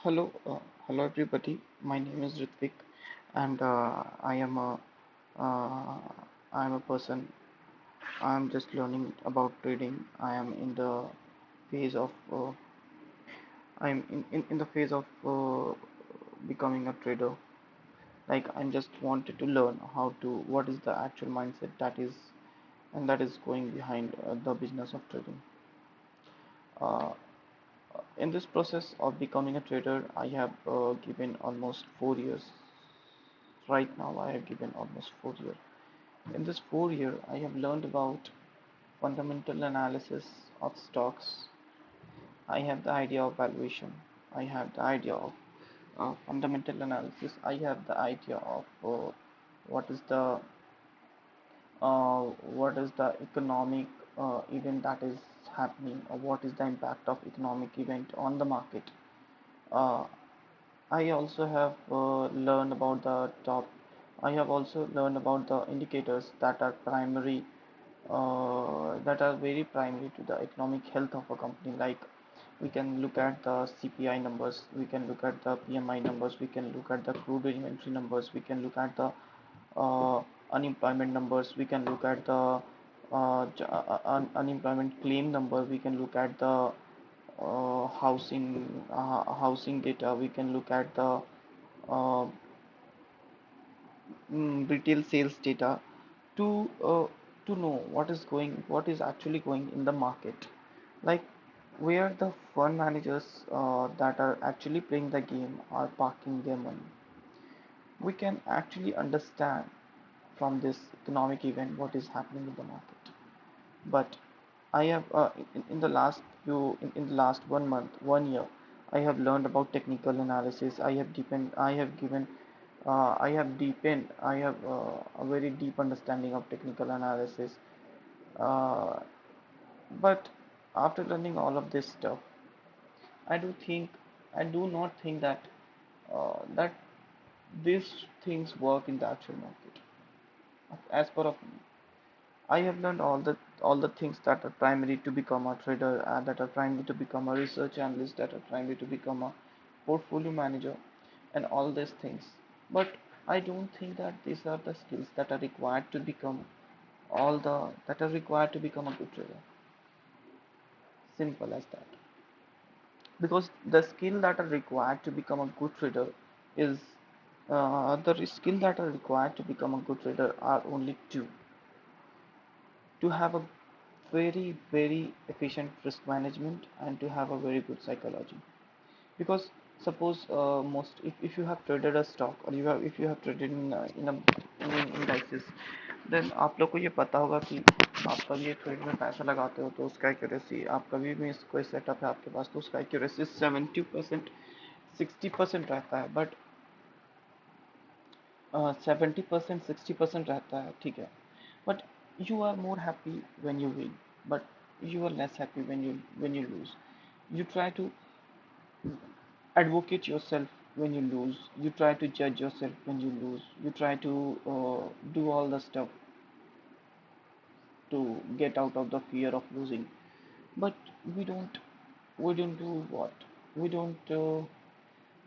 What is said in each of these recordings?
Hello, hello everybody. My name is Ritvik, and uh, I am a person. I am just learning about trading. I am in the phase of I am in the phase of becoming a trader. Like I'm just wanted to learn how to what is the actual mindset that is going behind the business of trading. Uh, in this process of becoming a trader, I have given almost 4 years. Right now, I have given almost 4 years. In this 4 year, I have learned about fundamental analysis of stocks. I have the idea of valuation. I have the idea of fundamental analysis. I have the idea of what is the what is the economic event that is happening, or what is the impact of economic event on the market. Uh, I also have learned about the top. I have also learned about the indicators that are very primary to the economic health of a company. Like we can look at the CPI numbers, we can look at the PMI numbers, we can look at the crude inventory numbers, we can look at the uh, unemployment numbers, we can look at the unemployment claim number, we can look at the housing data, we can look at the uh, retail sales data to uh, to know what is actually going in the market, like where the fund managers that are actually playing the game are parking their money. We can actually understand from this economic event what is happening in the market. But I have in the last in the last 1 month, 1 year, I have learned about technical analysis. I have a very deep understanding of technical analysis. Uh, but after learning all of this stuff, I do think I do not think that these things work in the actual market. As per of me, I have learned all the things that are primary to become a trader, that are primary to become a research analyst, that are primary to become a portfolio manager, and all these things. But I don't think that these are the skills that are required to become all the that are required to become a good trader. Simple as that. Because the skill that are required to become a good trader is the skill that are required to become a good trader are only two: to have a very efficient risk management and to have a very good psychology. Because suppose if you have traded a stock, or if you have traded in indices, then आप लोग को ये पता होगा कि आप कभी ये ट्रेड में पैसा लगाते हो तो उसका एक्यूरेसी, आप कभी भी कोई सेटअप है आपके पास तो उसका एक्यूरेसी 70% 60% रहता है, बट 70% 60% रहता है, ठीक है. But you are more happy when you win, but you are less happy when you lose. You try to advocate yourself when you lose. You try to judge yourself when you lose. You try to do all the stuff to get out of the fear of losing. But we don't. We don't do what? We don't.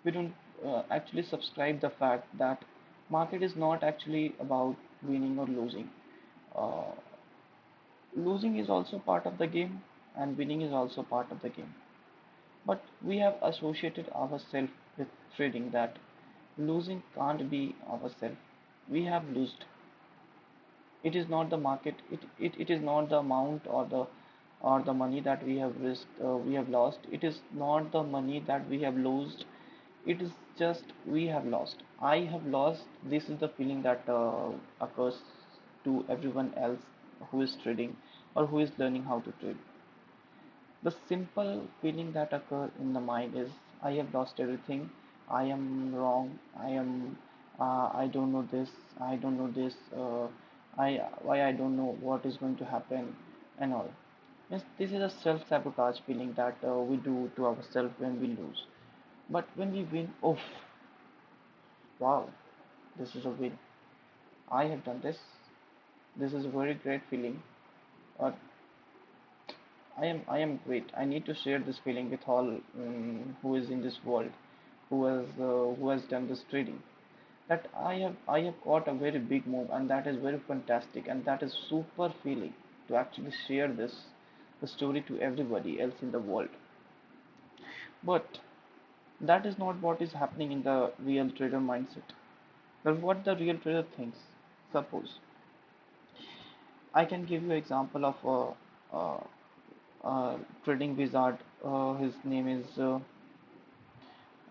We don't actually subscribe the fact that market is not actually about winning or losing. Uh, Losing is also part of the game, and winning is also part of the game. But we have associated ourselves with trading that losing can't be ourselves. We have lost. It is not the market. It is not the amount or the money that we have risked. We have lost. It is not the money that we have lost. It is just we have lost. I have lost. This is the feeling that occurs to everyone else who is trading or who is learning how to trade. The simple feeling that occurs in the mind is I have lost everything. I am wrong. I don't know this. I don't know this. Why I don't know what is going to happen and all. Yes, this is a self-sabotage feeling that we do to ourselves when we lose. But when we win, oh wow, this is a win. I have done this. This is a very great feeling. But I am great. I need to share this feeling with all who is in this world. who has done this trading, that I have got a very big move, and that is very fantastic, and that is super feeling to actually share this the story to everybody else in the world. But that is not what is happening in the real trader mindset. But what the real trader thinks. Suppose I can give you example of a trading wizard. His name is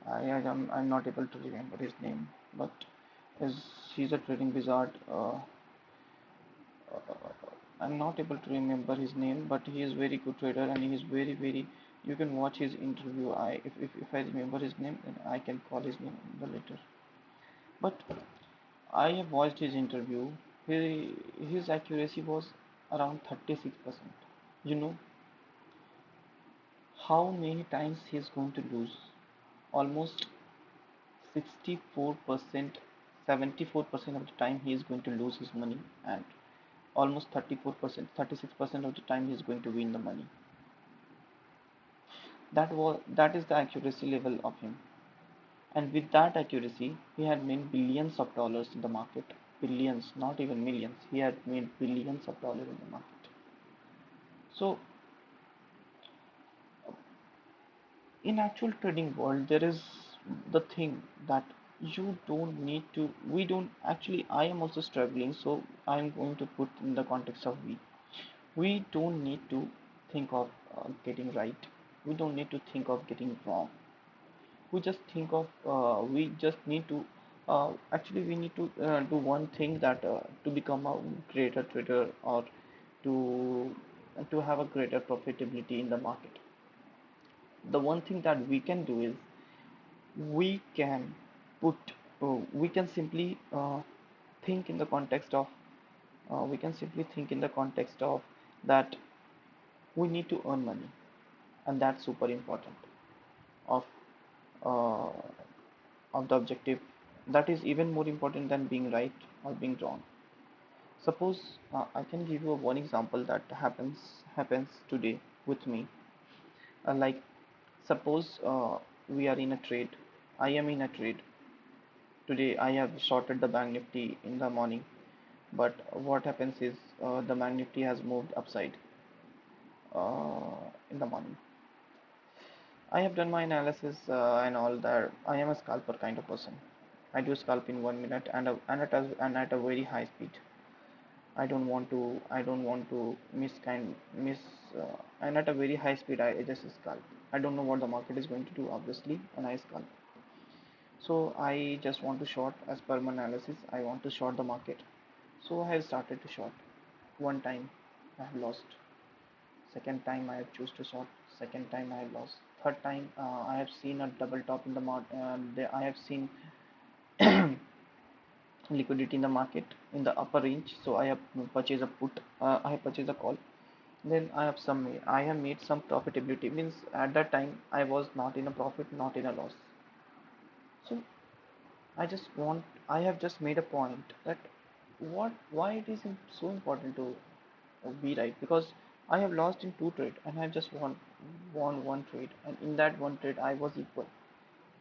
I'm not able to remember his name, but is he's a trading wizard. I'm not able to remember his name, but he is very good trader, and he is very. You can watch his interview. If I remember his name, then I can call his name in the later. But I have watched his interview. His accuracy was around 36%. You know how many times he is going to lose? Almost 64%, 74% of the time he is going to lose his money, and almost 34%, 36% of the time he is going to win the money. That is the accuracy level of him. And with that accuracy, he had made billions of dollars in the market. Billions, not even millions. He had made billions of dollars in the market. So in actual trading world, there is the thing that you don't need to. We don't actually. I am also struggling, so I am going to put in the context of we. We don't need to think of getting right. We don't need to think of getting wrong. We just need to actually we need to do one thing, that to become a greater trader, or to have a greater profitability in the market. The one thing that we can do is we can put we can simply think in the context of we can simply think in the context of that we need to earn money, and that's super important of uh, of the objective. That is even more important than being right or being wrong. Suppose I can give you one example that happens today with me. Like suppose we are in a trade. I am in a trade today. I have shorted the bank nifty in the morning, but what happens is the bank nifty has moved upside in the morning. I have done my analysis and all that. I am a scalper kind of person. I do scalp in 1 minute, and at a very high speed. I don't want to miss and at a very high speed I just scalp. I don't know what the market is going to do, obviously, and I scalp. So I just want to short. As per my analysis, I want to short the market. So I have started to short. One time I have lost. Second time I have choose to short. Second time I have lost. Third time I have seen a double top in the market. I have seen liquidity in the market in the upper range, so I have purchased a put. I have purchased a call. Then I have made some profitability. Means at that time I was not in a profit, not in a loss. So I have just made a point that why it is so important to be right, because I have lost in two trade, and I have just won one trade, and in that one trade I was equal.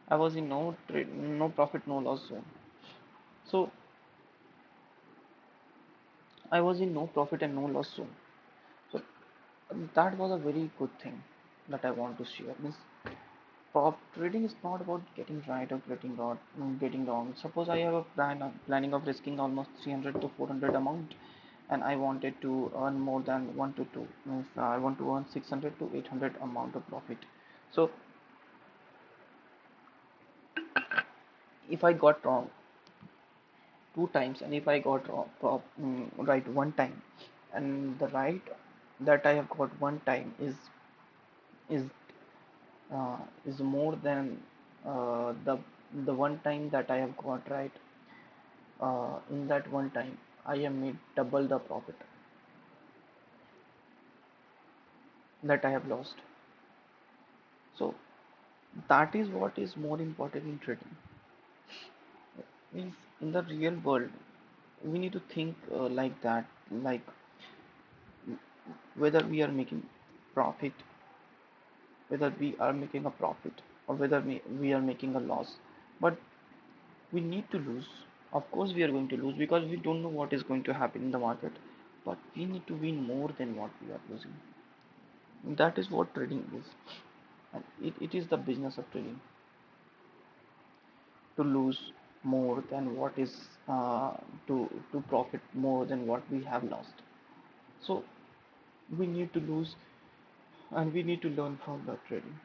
I was in no trade, no profit, no loss zone. So I was in no profit and no loss zone. So that was a very good thing that I want to share. Means prop trading is not about getting right or getting wrong. Suppose I have a planning of risking almost 300 to 400 amount, and I wanted to earn more than 1 to 2. Means I want to earn 600 to 800 amount of profit. So if I got wrong two times, and if I got right one time, and the right that I have got one time is is more than the one time that I have got right. In that one time, I have made double the profit that I have lost. So that is what is more important in trading. Means in the real world, we need to think like that, like whether we are making profit, whether we are making a profit or whether we are making a loss. But we need to lose. Of course, we are going to lose because we don't know what is going to happen in the market. But we need to win more than what we are losing. That is what trading is. And it is the business of trading to lose more than what is to profit more than what we have lost. So we need to lose and we need to learn from the trading.